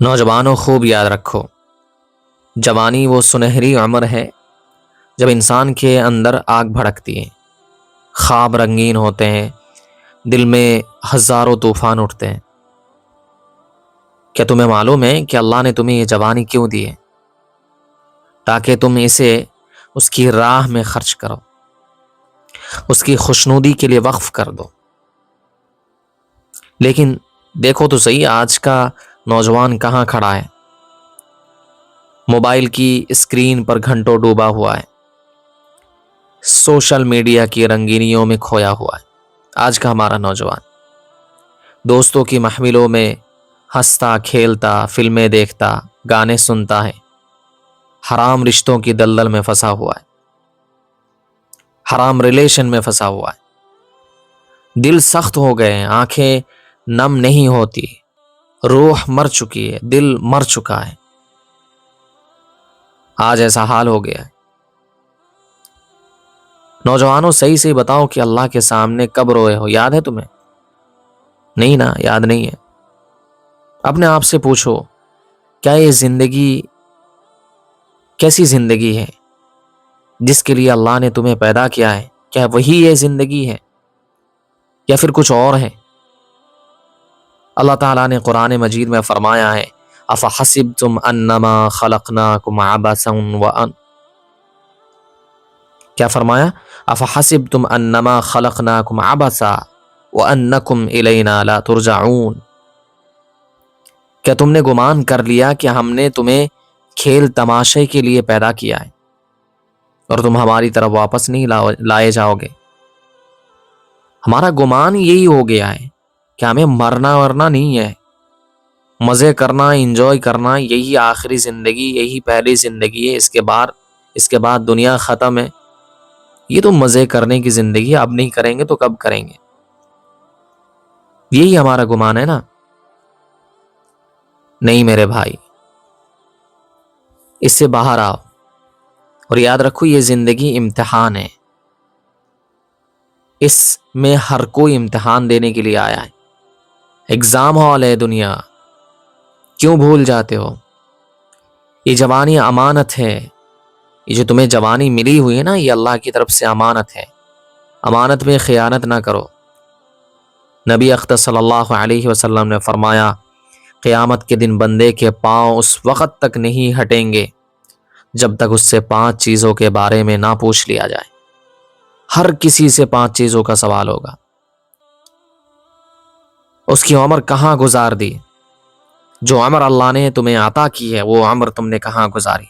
نوجوانوں خوب یاد رکھو، جوانی وہ سنہری عمر ہے جب انسان کے اندر آگ بھڑکتی ہے، خواب رنگین ہوتے ہیں، دل میں ہزاروں طوفان اٹھتے ہیں۔ کیا تمہیں معلوم ہے کہ اللہ نے تمہیں یہ جوانی کیوں دی ہے؟ تاکہ تم اسے اس کی راہ میں خرچ کرو، اس کی خوشنودی کے لیے وقف کر دو۔ لیکن دیکھو تو صحیح، آج کا نوجوان کہاں کھڑا ہے؟ موبائل کی اسکرین پر گھنٹوں ڈوبا ہوا ہے، سوشل میڈیا کی رنگینیوں میں کھویا ہوا ہے۔ آج کا ہمارا نوجوان دوستوں کی محفلوں میں ہنستا کھیلتا، فلمیں دیکھتا، گانے سنتا ہے، حرام رشتوں کی دلدل میں پھنسا ہوا ہے، حرام ریلیشن میں پھنسا ہوا ہے۔ دل سخت ہو گئے ہیں، آنکھیں نم نہیں ہوتی، روح مر چکی ہے، دل مر چکا ہے۔ آج ایسا حال ہو گیا ہے۔ نوجوانوں صحیح سے بتاؤ کہ اللہ کے سامنے کب روئے ہو؟ یاد ہے تمہیں؟ نہیں نا، یاد نہیں ہے۔ اپنے آپ سے پوچھو، کیا یہ زندگی کیسی زندگی ہے جس کے لیے اللہ نے تمہیں پیدا کیا ہے؟ کیا وہی یہ زندگی ہے یا پھر کچھ اور ہے؟ اللہ تعالیٰ نے قرآن مجید میں فرمایا ہے، افحسبتم انما خلقناکم عبثا کیا فرمایا؟ افحسبتم انما خلقناکم عبثا وانکم الینا لا ترجعون۔ کیا تم نے گمان کر لیا کہ ہم نے تمہیں کھیل تماشے کے لیے پیدا کیا ہے اور تم ہماری طرف واپس نہیں لائے جاؤ گے؟ ہمارا گمان یہی ہو گیا ہے کہ ہمیں مرنا ورنا نہیں ہے، مزے کرنا، انجوائے کرنا، یہی آخری زندگی، یہی پہلی زندگی ہے، اس کے بعد دنیا ختم ہے۔ یہ تو مزے کرنے کی زندگی ہے، اب نہیں کریں گے تو کب کریں گے؟ یہی ہمارا گمان ہے نا؟ نہیں میرے بھائی، اس سے باہر آؤ اور یاد رکھو یہ زندگی امتحان ہے۔ اس میں ہر کوئی امتحان دینے کے لیے آیا ہے، ایگزام ہال ہے دنیا۔ کیوں بھول جاتے ہو؟ یہ جوانی امانت ہے، یہ جو تمہیں جوانی ملی ہوئی ہے نا، یہ اللہ کی طرف سے امانت ہے۔ امانت میں خیانت نہ کرو۔ نبی اقدس صلی اللہ علیہ وسلم نے فرمایا، قیامت کے دن بندے کے پاؤں اس وقت تک نہیں ہٹیں گے جب تک اس سے 5 چیزوں کے بارے میں نہ پوچھ لیا جائے۔ ہر کسی سے 5 چیزوں کا سوال ہوگا۔ اس کی عمر کہاں گزار دی؟ جو عمر اللہ نے تمہیں عطا کی ہے وہ عمر تم نے کہاں گزاری؟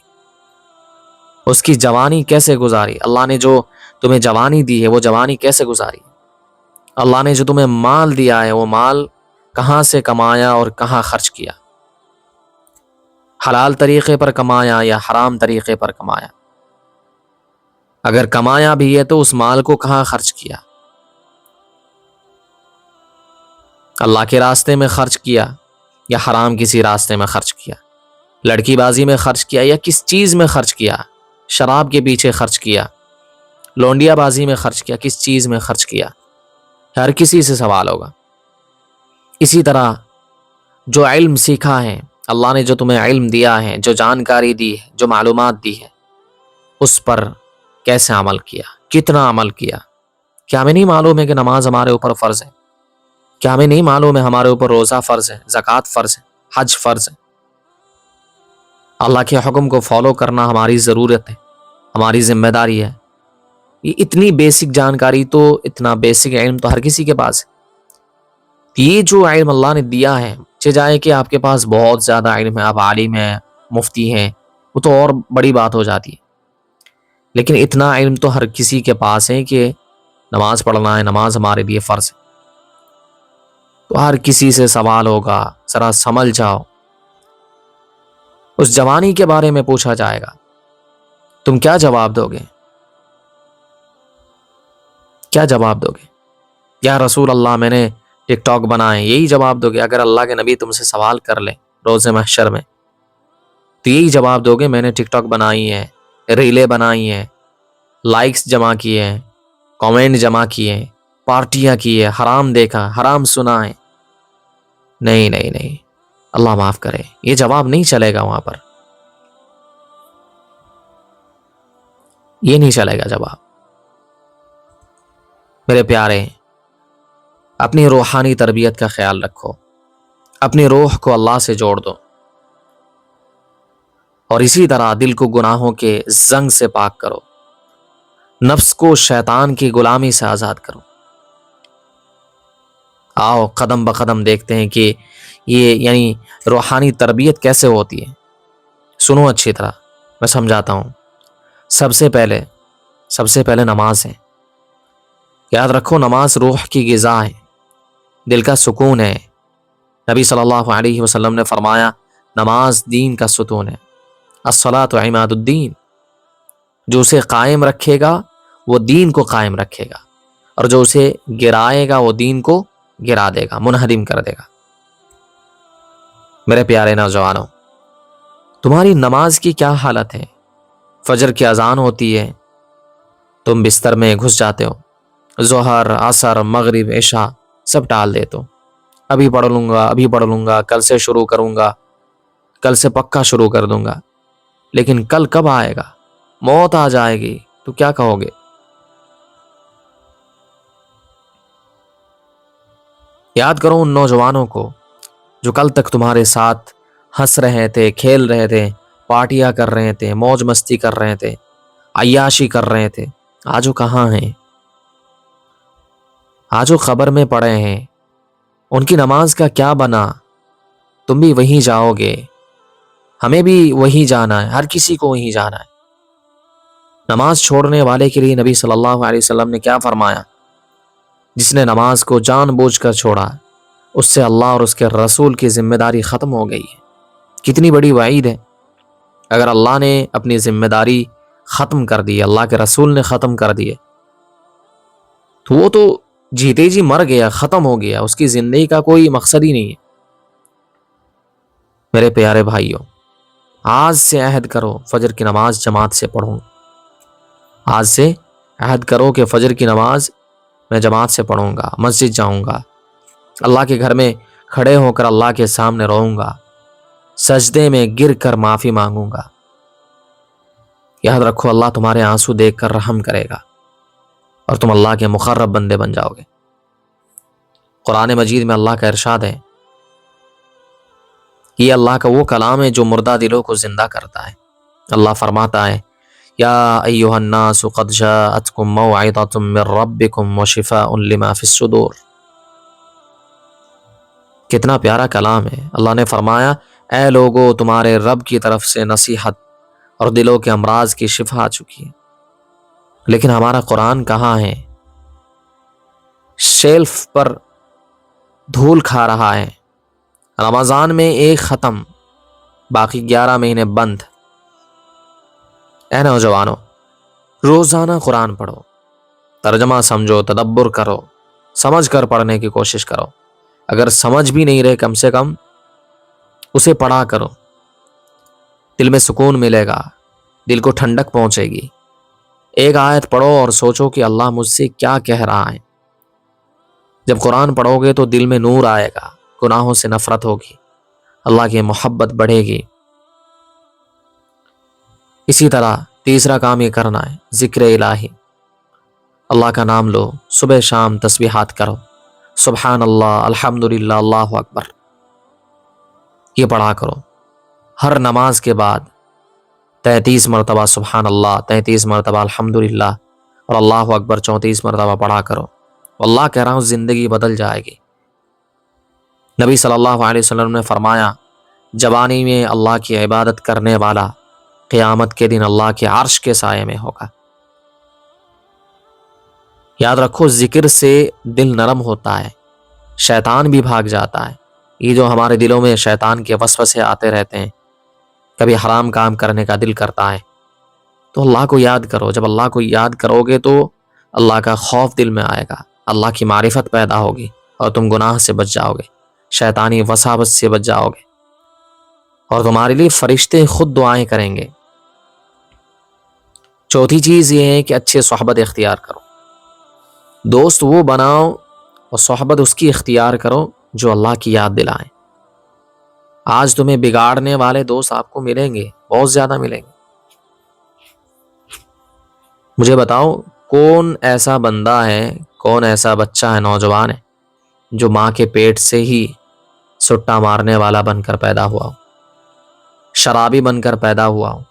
اس کی جوانی کیسے گزاری؟ اللہ نے جو تمہیں جوانی دی ہے وہ جوانی کیسے گزاری؟ اللہ نے جو تمہیں مال دیا ہے وہ مال کہاں سے کمایا اور کہاں خرچ کیا؟ حلال طریقے پر کمایا یا حرام طریقے پر کمایا؟ اگر کمایا بھی ہے تو اس مال کو کہاں خرچ کیا؟ اللہ کے راستے میں خرچ کیا یا حرام کسی راستے میں خرچ کیا؟ لڑکی بازی میں خرچ کیا یا کس چیز میں خرچ کیا؟ شراب کے پیچھے خرچ کیا، لونڈیا بازی میں خرچ کیا، کس چیز میں خرچ کیا؟ ہر کسی سے سوال ہوگا۔ اسی طرح جو علم سیکھا ہے، اللہ نے جو تمہیں علم دیا ہے، جو جانکاری دی ہے، جو معلومات دی ہے، اس پر کیسے عمل کیا؟ کتنا عمل کیا؟ کیا ہمیں نہیں معلوم ہے کہ نماز ہمارے اوپر فرض ہے؟ کیا ہمیں نہیں معلوم ہے ہمارے اوپر روزہ فرض ہے، زکوٰۃ فرض ہے، حج فرض ہے؟ اللہ کے حکم کو فالو کرنا ہماری ضرورت ہے، ہماری ذمہ داری ہے۔ یہ اتنی بیسک جانکاری تو، اتنا بیسک علم تو ہر کسی کے پاس ہے۔ یہ جو علم اللہ نے دیا ہے، چاہے کہ آپ کے پاس بہت زیادہ علم ہے، آپ عالم ہیں، مفتی ہیں، وہ تو اور بڑی بات ہو جاتی ہے، لیکن اتنا علم تو ہر کسی کے پاس ہے کہ نماز پڑھنا ہے، نماز ہمارے لیے فرض ہے۔ تو ہر کسی سے سوال ہوگا، ذرا سمجھ جاؤ۔ اس جوانی کے بارے میں پوچھا جائے گا، تم کیا جواب دو گے؟ کیا جواب دو گے؟ یا رسول اللہ میں نے ٹک ٹاک بنائے، یہی جواب دو گے؟ اگر اللہ کے نبی تم سے سوال کر لے روز محشر میں تو یہی جواب دو گے، میں نے ٹک ٹاک بنائی ہے، ریلیں بنائی ہیں، لائکس جمع کیے ہیں، کامنٹ جمع کیے ہیں، پارٹیاں کی ہے، حرام دیکھا، حرام سنا ہے؟ نہیں نہیں نہیں، اللہ معاف کرے، یہ جواب نہیں چلے گا وہاں پر، یہ نہیں چلے گا جواب۔ میرے پیارے، اپنی روحانی تربیت کا خیال رکھو، اپنی روح کو اللہ سے جوڑ دو، اور اسی طرح دل کو گناہوں کے زنگ سے پاک کرو، نفس کو شیطان کی غلامی سے آزاد کرو۔ آؤ قدم بقدم دیکھتے ہیں کہ یہ یعنی روحانی تربیت کیسے ہوتی ہے۔ سنو اچھی طرح، میں سمجھاتا ہوں۔ سب سے پہلے نماز ہے۔ یاد رکھو، نماز روح کی غذا ہے، دل کا سکون ہے۔ نبی صلی اللہ علیہ وسلم نے فرمایا، نماز دین کا ستون ہے، الصلاۃ عماد الدین۔ جو اسے قائم رکھے گا وہ دین کو قائم رکھے گا، اور جو اسے گرائے گا وہ دین کو گرا دے گا، منہدم کر دے گا۔ میرے پیارے نوجوانوں، تمہاری نماز کی کیا حالت ہے؟ فجر کی اذان ہوتی ہے، تم بستر میں گھس جاتے ہو، ظہر، عصر، مغرب، عشاء سب ٹال دیتے ہو۔ ابھی پڑھ لوں گا، کل سے شروع کروں گا، کل سے پکا شروع کر دوں گا۔ لیکن کل کب آئے گا؟ موت آ جائے گی تو کیا کہو گے؟ یاد کرو ان نوجوانوں کو جو کل تک تمہارے ساتھ ہنس رہے تھے، کھیل رہے تھے، پارٹیاں کر رہے تھے، موج مستی کر رہے تھے، عیاشی کر رہے تھے۔ آج وہ کہاں ہیں؟ آج وہ قبر میں پڑے ہیں۔ ان کی نماز کا کیا بنا؟ تم بھی وہیں جاؤ گے، ہمیں بھی وہیں جانا ہے، ہر کسی کو وہیں جانا ہے۔ نماز چھوڑنے والے کے لیے نبی صلی اللہ علیہ وسلم نے کیا فرمایا؟ جس نے نماز کو جان بوجھ کر چھوڑا، اس سے اللہ اور اس کے رسول کی ذمہ داری ختم ہو گئی ہے۔ کتنی بڑی وعید ہے! اگر اللہ نے اپنی ذمہ داری ختم کر دی، اللہ کے رسول نے ختم کر دیے، تو وہ تو جیتے جی مر گیا، ختم ہو گیا، اس کی زندگی کا کوئی مقصد ہی نہیں ہے۔ میرے پیارے بھائیوں، آج سے عہد کرو فجر کی نماز جماعت سے پڑھوں۔ آج سے عہد کرو کہ فجر کی نماز میں جماعت سے پڑھوں گا، مسجد جاؤں گا، اللہ کے گھر میں کھڑے ہو کر اللہ کے سامنے روؤں گا، سجدے میں گر کر معافی مانگوں گا۔ یاد رکھو، اللہ تمہارے آنسو دیکھ کر رحم کرے گا اور تم اللہ کے مقرب بندے بن جاؤ گے۔ قرآن مجید میں اللہ کا ارشاد ہے، یہ اللہ کا وہ کلام ہے جو مردہ دلوں کو زندہ کرتا ہے۔ اللہ فرماتا ہے، یا ایھا الناس قد جاءتکم موعظۃ من ربکم وشفاء لما فی الصدور۔ کتنا پیارا کلام ہے۔ اللہ نے فرمایا، اے لوگو، تمہارے رب کی طرف سے نصیحت اور دلوں کے امراض کی شفا آ چکی ہے۔ لیکن ہمارا قرآن کہاں ہے؟ شیلف پر دھول کھا رہا ہے۔ رمضان میں ایک ختم، باقی 11 مہینے بند۔ اے نوجوانوں، روزانہ قرآن پڑھو، ترجمہ سمجھو، تدبر کرو، سمجھ کر پڑھنے کی کوشش کرو۔ اگر سمجھ بھی نہیں رہے، کم سے کم اسے پڑھا کرو، دل میں سکون ملے گا، دل کو ٹھنڈک پہنچے گی۔ ایک آیت پڑھو اور سوچو کہ اللہ مجھ سے کیا کہہ رہا ہے۔ جب قرآن پڑھو گے تو دل میں نور آئے گا، گناہوں سے نفرت ہوگی، اللہ کی محبت بڑھے گی۔ اسی طرح تیسرا کام یہ کرنا ہے، ذکر الہی، اللہ کا نام لو، صبح شام تسبیحات کرو، سبحان اللہ، الحمدللہ، اللہ اکبر، یہ پڑھا کرو۔ ہر نماز کے بعد 33 مرتبہ سبحان اللہ، 33 مرتبہ الحمدللہ اور اللہ اکبر 34 مرتبہ پڑھا کرو۔ اللہ کہہ رہا ہوں، زندگی بدل جائے گی۔ نبی صلی اللہ علیہ وسلم نے فرمایا، جوانی میں اللہ کی عبادت کرنے والا قیامت کے دن اللہ کے عرش کے سائے میں ہوگا۔ یاد رکھو، ذکر سے دل نرم ہوتا ہے، شیطان بھی بھاگ جاتا ہے۔ یہ جو ہمارے دلوں میں شیطان کے وسوسے آتے رہتے ہیں، کبھی حرام کام کرنے کا دل کرتا ہے، تو اللہ کو یاد کرو۔ جب اللہ کو یاد کرو گے تو اللہ کا خوف دل میں آئے گا، اللہ کی معرفت پیدا ہوگی اور تم گناہ سے بچ جاؤ گے، شیطانی وساوس سے بچ جاؤ گے، اور تمہارے لیے فرشتے خود دعائیں کریں گے۔ چوتھی چیز یہ ہے کہ اچھے صحبت اختیار کرو، دوست وہ بناؤ اور صحبت اس کی اختیار کرو جو اللہ کی یاد دلائیں۔ آج تمہیں بگاڑنے والے دوست آپ کو ملیں گے، بہت زیادہ ملیں گے۔ مجھے بتاؤ کون ایسا بندہ ہے، کون ایسا بچہ ہے، نوجوان ہے جو ماں کے پیٹ سے ہی سٹا مارنے والا بن کر پیدا ہوا ہو، شرابی بن کر پیدا ہوا ہو؟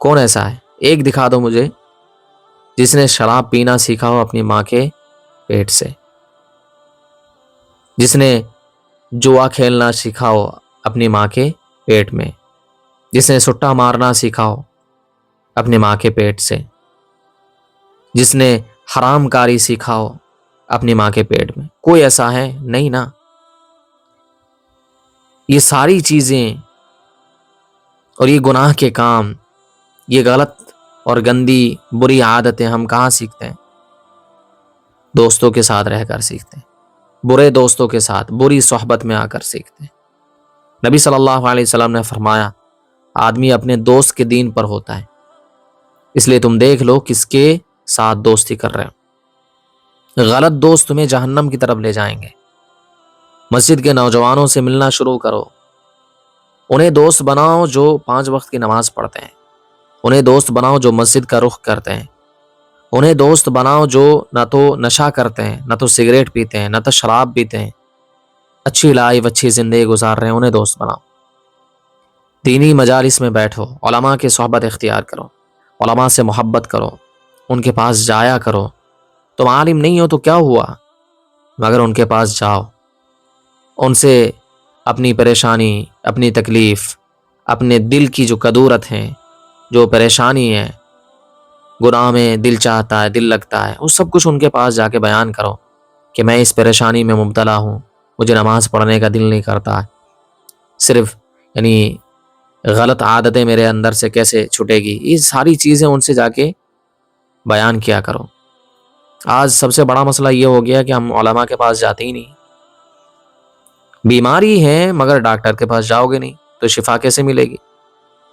کون ایسا ہے؟ ایک دکھا دو مجھے جس نے شراب پینا سیکھا ہو اپنی ماں کے پیٹ سے، جس نے جوا کھیلنا سیکھا ہو اپنی ماں کے پیٹ میں، جس نے سٹا مارنا سیکھا ہو اپنی ماں کے پیٹ سے، جس نے حرام کاری سیکھا ہو اپنی ماں کے پیٹ میں؟ کوئی ایسا ہے نہیں نا۔ یہ ساری چیزیں اور یہ گناہ کے کام، یہ غلط اور گندی بری عادتیں ہم کہاں سیکھتے ہیں؟ دوستوں کے ساتھ رہ کر سیکھتے ہیں، برے دوستوں کے ساتھ بری صحبت میں آ کر سیکھتے ہیں۔ نبی صلی اللہ علیہ وسلم نے فرمایا آدمی اپنے دوست کے دین پر ہوتا ہے، اس لیے تم دیکھ لو کس کے ساتھ دوستی کر رہے ہو۔ غلط دوست تمہیں جہنم کی طرف لے جائیں گے۔ مسجد کے نوجوانوں سے ملنا شروع کرو، انہیں دوست بناؤ جو 5 وقت کی نماز پڑھتے ہیں، انہیں دوست بناؤ جو مسجد کا رخ کرتے ہیں، انہیں دوست بناؤ جو نہ تو نشہ کرتے ہیں، نہ تو سگریٹ پیتے ہیں، نہ تو شراب پیتے ہیں، اچھی لائف اچھی زندگی گزار رہے ہیں، انہیں دوست بناؤ۔ دینی مجالس میں بیٹھو، علماء کی صحبت اختیار کرو، علماء سے محبت کرو، ان کے پاس جایا کرو۔ تم عالم نہیں ہو تو کیا ہوا، مگر ان کے پاس جاؤ، ان سے اپنی پریشانی، اپنی تکلیف، اپنے دل کی جو کدورت ہے، جو پریشانی ہے، گناہ میں دل چاہتا ہے، دل لگتا ہے، وہ سب کچھ ان کے پاس جا کے بیان کرو کہ میں اس پریشانی میں مبتلا ہوں، مجھے نماز پڑھنے کا دل نہیں کرتا، صرف غلط عادتیں میرے اندر سے کیسے چھٹے گی، یہ ساری چیزیں ان سے جا کے بیان کیا کرو۔ آج سب سے بڑا مسئلہ یہ ہو گیا کہ ہم علماء کے پاس جاتے ہی نہیں۔ بیماری ہے مگر ڈاکٹر کے پاس جاؤ گے نہیں تو شفا کیسے ملے گی،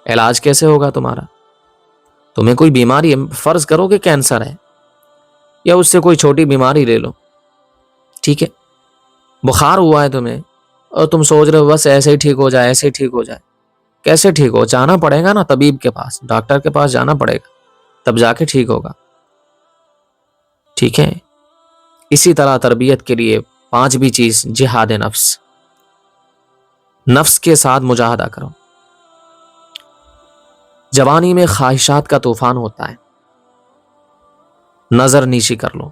علاج کیسے ہوگا تمہارا؟ تمہیں کوئی بیماری ہے، فرض کرو کہ کینسر ہے یا اس سے کوئی چھوٹی بیماری لے لو، ٹھیک ہے، بخار ہوا ہے تمہیں اور تم سوچ رہے ہو بس ایسے ہی ٹھیک ہو جائے، ایسے ہی ٹھیک ہو جائے۔ کیسے ٹھیک ہو؟ جانا پڑے گا نا طبیب کے پاس، ڈاکٹر کے پاس جانا پڑے گا، تب جا کے ٹھیک ہوگا، ٹھیک ہے۔ اسی طرح تربیت کے لیے 5ویں چیز جہاد نفس، نفس کے ساتھ مجاہدہ کرو۔ جوانی میں خواہشات کا طوفان ہوتا ہے، نظر نیچی کر لو،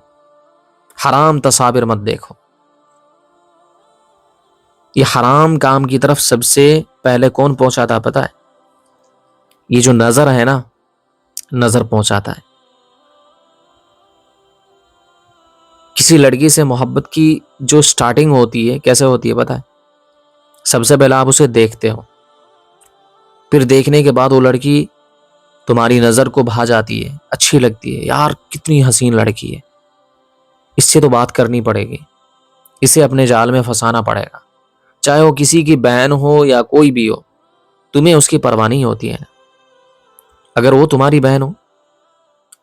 حرام تصاویر مت دیکھو۔ یہ حرام کام کی طرف سب سے پہلے کون پہنچاتا ہے پتہ ہے؟ یہ جو نظر ہے نا، نظر پہنچاتا ہے۔ کسی لڑکی سے محبت کی جو سٹارٹنگ ہوتی ہے کیسے ہوتی ہے پتہ ہے؟ سب سے پہلے آپ اسے دیکھتے ہو، پھر دیکھنے کے بعد وہ لڑکی تمہاری نظر کو بھا جاتی ہے، اچھی لگتی ہے، یار کتنی حسین لڑکی ہے، اس سے تو بات کرنی پڑے گی، اسے اپنے جال میں پھنسانا پڑے گا، چاہے وہ کسی کی بہن ہو یا کوئی بھی ہو، تمہیں اس کی پرواہ نہیں ہوتی ہے نا۔ اگر وہ تمہاری بہن ہو،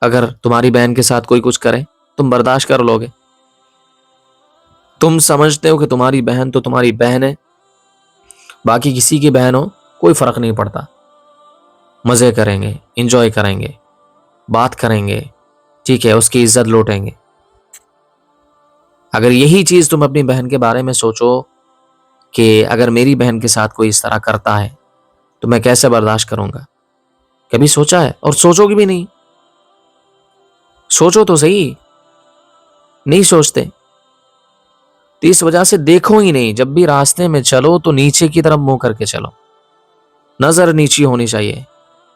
اگر تمہاری بہن کے ساتھ کوئی کچھ کرے تم برداشت کر لو گے؟ تم سمجھتے ہو کہ تمہاری بہن تو تمہاری بہن ہے، باقی کسی کی بہن ہو کوئی فرق نہیں پڑتا، مزے کریں گے، انجوائے کریں گے، بات کریں گے، ٹھیک ہے، اس کی عزت لوٹیں گے۔ اگر یہی چیز تم اپنی بہن کے بارے میں سوچو کہ اگر میری بہن کے ساتھ کوئی اس طرح کرتا ہے تو میں کیسے برداشت کروں گا، کبھی سوچا ہے؟ اور سوچو گے بھی نہیں، سوچو تو صحیح، نہیں سوچتے، تو اس وجہ سے دیکھو ہی نہیں، جب بھی راستے میں چلو تو نیچے کی طرف منہ کر کے چلو، نظر نیچی ہونی چاہیے،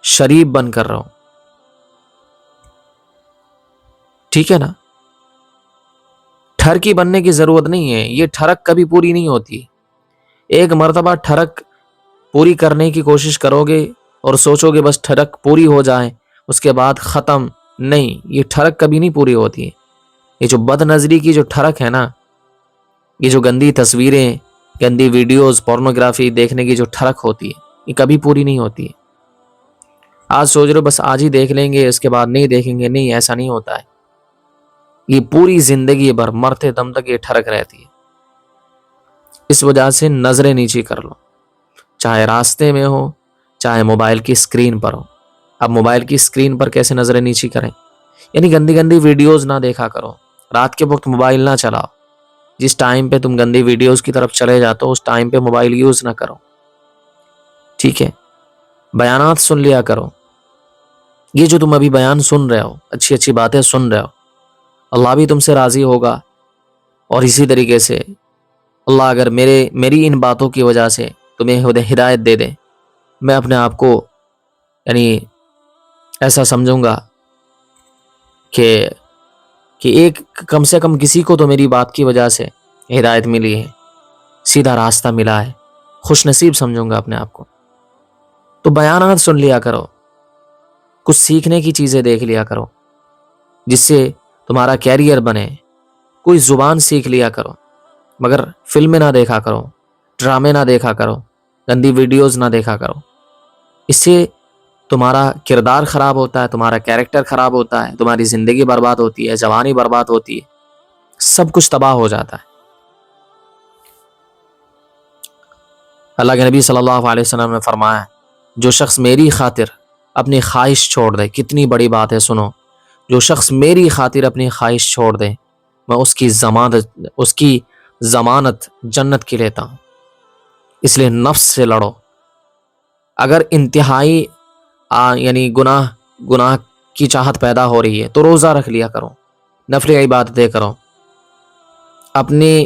شریف بن کر رہو، ٹھیک ہے نا۔ ٹھرکی بننے کی ضرورت نہیں ہے، یہ ٹھرک کبھی پوری نہیں ہوتی۔ ایک مرتبہ ٹھرک پوری کرنے کی کوشش کرو گے اور سوچو گے بس ٹھرک پوری ہو جائے اس کے بعد ختم، نہیں، یہ ٹھرک کبھی نہیں پوری ہوتی ہے۔ یہ جو بد نظری کی جو ٹھرک ہے نا، یہ جو گندی تصویریں، گندی ویڈیوز، پورنوگرافی دیکھنے کی جو ٹھرک ہوتی ہے، یہ کبھی پوری نہیں ہوتی ہے۔ آج سوچ رہے ہو بس آج ہی دیکھ لیں گے اس کے بعد نہیں دیکھیں گے، نہیں، ایسا نہیں ہوتا ہے، یہ پوری زندگی بھر مرتے دم تک یہ ٹھرک رہتی ہے۔ اس وجہ سے نظریں نیچی کر لو، چاہے راستے میں ہو چاہے موبائل کی اسکرین پر ہو۔ اب موبائل کی اسکرین پر کیسے نظریں نیچی کریں؟ یعنی گندی گندی ویڈیوز نہ دیکھا کرو، رات کے وقت موبائل نہ چلاؤ، جس ٹائم پہ تم گندی ویڈیوز کی طرف چلے جاتے ہو اس ٹائم پہ موبائل یوز نہ کرو، ٹھیک ہے؟ بیانات سن لیا کرو، یہ جو تم ابھی بیان سن رہے ہو، اچھی اچھی باتیں سن رہے ہو، اللہ بھی تم سے راضی ہوگا، اور اسی طریقے سے اللہ اگر میری ان باتوں کی وجہ سے تمہیں ہدایت دے دے، میں اپنے آپ کو یعنی ایسا سمجھوں گا کہ ایک کم سے کم کسی کو تو میری بات کی وجہ سے ہدایت ملی ہے، سیدھا راستہ ملا ہے، خوش نصیب سمجھوں گا اپنے آپ کو۔ تو بیانات سن لیا کرو، کچھ سیکھنے کی چیزیں دیکھ لیا کرو جس سے تمہارا کیریئر بنے، کوئی زبان سیکھ لیا کرو، مگر فلمیں نہ دیکھا کرو، ڈرامے نہ دیکھا کرو، گندی ویڈیوز نہ دیکھا کرو، اس سے تمہارا کردار خراب ہوتا ہے، تمہارا کیریکٹر خراب ہوتا ہے، تمہاری زندگی برباد ہوتی ہے، جوانی برباد ہوتی ہے، سب کچھ تباہ ہو جاتا ہے۔ اللہ کے نبی صلی اللہ علیہ وسلم نے فرمایا، جو شخص میری خاطر اپنی خواہش چھوڑ دے، کتنی بڑی بات ہے سنو، جو شخص میری خاطر اپنی خواہش چھوڑ دے میں اس کی ضمانت جنت کی لیتا ہوں۔ اس لیے نفس سے لڑو، اگر انتہائی یعنی گناہ کی چاہت پیدا ہو رہی ہے تو روزہ رکھ لیا کرو، نفلی عبادتیں کرو، اپنی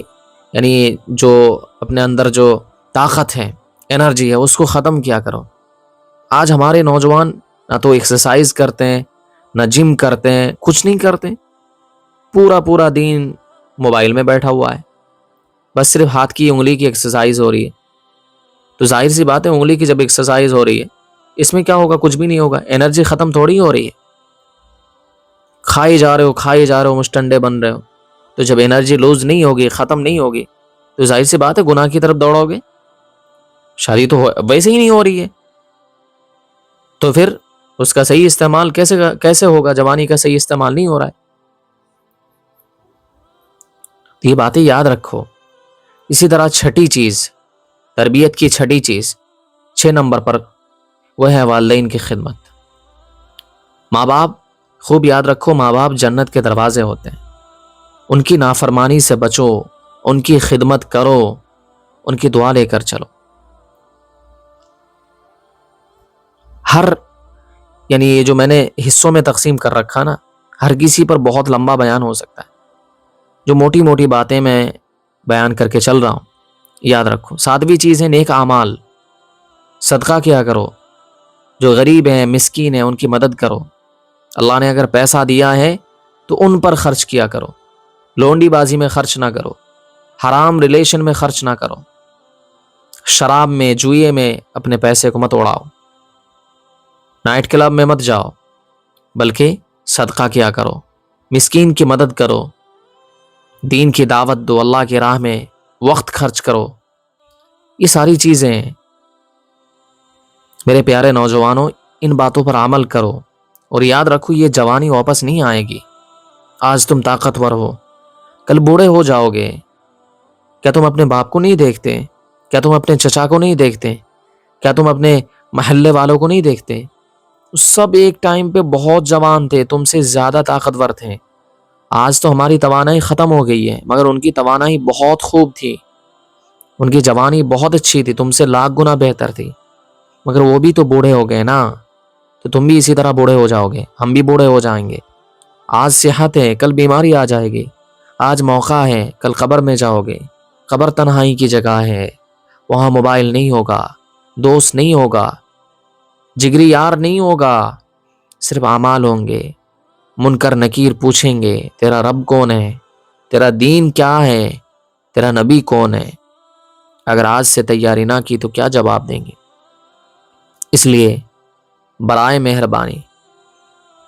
یعنی جو اپنے اندر جو طاقت ہے، انرجی ہے، اس کو ختم کیا کرو۔ آج ہمارے نوجوان نہ تو ایکسرسائز کرتے ہیں، نہ جم کرتے ہیں، کچھ نہیں کرتے، پورا دن موبائل میں بیٹھا ہوا ہے، بس صرف ہاتھ کی انگلی کی ایکسرسائز ہو رہی ہے۔ تو ظاہر سی بات ہے، انگلی کی جب ایکسرسائز ہو رہی ہے اس میں کیا ہوگا؟ کچھ بھی نہیں ہوگا، انرجی ختم تھوڑی ہو رہی ہے۔ کھائے جا رہے ہو مشٹنڈے بن رہے ہو، تو جب انرجی لوز نہیں ہوگی، ختم نہیں ہوگی، تو ظاہر سی بات ہے گناہ کی طرف دوڑو گے۔ شادی تو ویسے ہی نہیں ہو رہی ہے، تو پھر اس کا صحیح استعمال کیسے ہوگا؟ جوانی کا صحیح استعمال نہیں ہو رہا ہے۔ یہ باتیں یاد رکھو۔ اسی طرح چھٹی چیز، تربیت کی چھٹی چیز 6 نمبر پر، وہ ہے والدین کی خدمت۔ ماں باپ، خوب یاد رکھو، ماں باپ جنت کے دروازے ہوتے ہیں، ان کی نافرمانی سے بچو، ان کی خدمت کرو، ان کی دعا لے کر چلو۔ یعنی یہ جو میں نے حصوں میں تقسیم کر رکھا نا، ہر کسی پر بہت لمبا بیان ہو سکتا ہے، جو موٹی موٹی باتیں میں بیان کر کے چل رہا ہوں یاد رکھو۔ 7ویں چیز ہے نیک اعمال، صدقہ کیا کرو، جو غریب ہیں مسکین ہیں ان کی مدد کرو۔ اللہ نے اگر پیسہ دیا ہے تو ان پر خرچ کیا کرو، لونڈی بازی میں خرچ نہ کرو، حرام ریلیشن میں خرچ نہ کرو، شراب میں، جوئے میں اپنے پیسے کو مت اڑاؤ، نائٹ کلب میں مت جاؤ، بلکہ صدقہ کیا کرو، مسکین کی مدد کرو، دین کی دعوت دو، اللہ کی راہ میں وقت خرچ کرو۔ یہ ساری چیزیں میرے پیارے نوجوانوں، ان باتوں پر عمل کرو، اور یاد رکھو یہ جوانی واپس نہیں آئے گی۔ آج تم طاقتور ہو، کل بوڑھے ہو جاؤ گے۔ کیا تم اپنے باپ کو نہیں دیکھتے؟ کیا تم اپنے چچا کو نہیں دیکھتے؟ کیا تم اپنے محلے والوں کو نہیں دیکھتے؟ سب ایک ٹائم پہ بہت جوان تھے، تم سے زیادہ طاقتور تھے۔ آج تو ہماری توانائی ختم ہو گئی ہے، مگر ان کی توانائی بہت خوب تھی، ان کی جوانی بہت اچھی تھی، تم سے لاکھ گنا بہتر تھی، مگر وہ بھی تو بوڑھے ہو گئے نا۔ تو تم بھی اسی طرح بوڑھے ہو جاؤ گے، ہم بھی بوڑھے ہو جائیں گے۔ آج صحت ہے، کل بیماری آ جائے گی، آج موقع ہے، کل قبر میں جاؤ گے۔ قبر تنہائی کی جگہ ہے، وہاں موبائل نہیں ہوگا، دوست نہیں ہوگا، جگری یار نہیں ہوگا، صرف اعمال ہوں گے۔ منکر نکیر پوچھیں گے تیرا رب کون ہے، تیرا دین کیا ہے، تیرا نبی کون ہے۔ اگر آج سے تیاری نہ کی تو کیا جواب دیں گے؟ اس لیے برائے مہربانی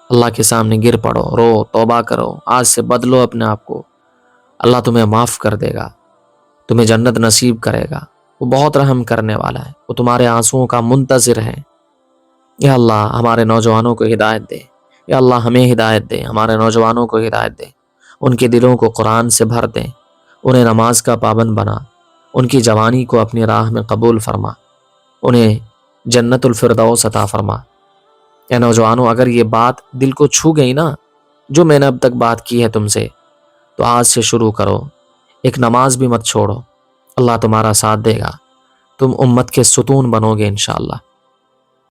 اللہ کے سامنے گر پڑو، رو، توبہ کرو، آج سے بدلو اپنے آپ کو۔ اللہ تمہیں معاف کر دے گا، تمہیں جنت نصیب کرے گا، وہ بہت رحم کرنے والا ہے، وہ تمہارے آنسوؤں کا منتظر ہے۔ یا اللہ ہمارے نوجوانوں کو ہدایت دے، یا اللہ ہمیں ہدایت دے، ہمارے نوجوانوں کو ہدایت دے، ان کے دلوں کو قرآن سے بھر دے، انہیں نماز کا پابند بنا، ان کی جوانی کو اپنی راہ میں قبول فرما، انہیں جنت الفردوس عطا فرما۔ اے نوجوانوں، اگر یہ بات دل کو چھو گئی نا، جو میں نے اب تک بات کی ہے تم سے، تو آج سے شروع کرو، ایک نماز بھی مت چھوڑو، اللہ تمہارا ساتھ دے گا، تم امت کے ستون بنو گے انشاءاللہ۔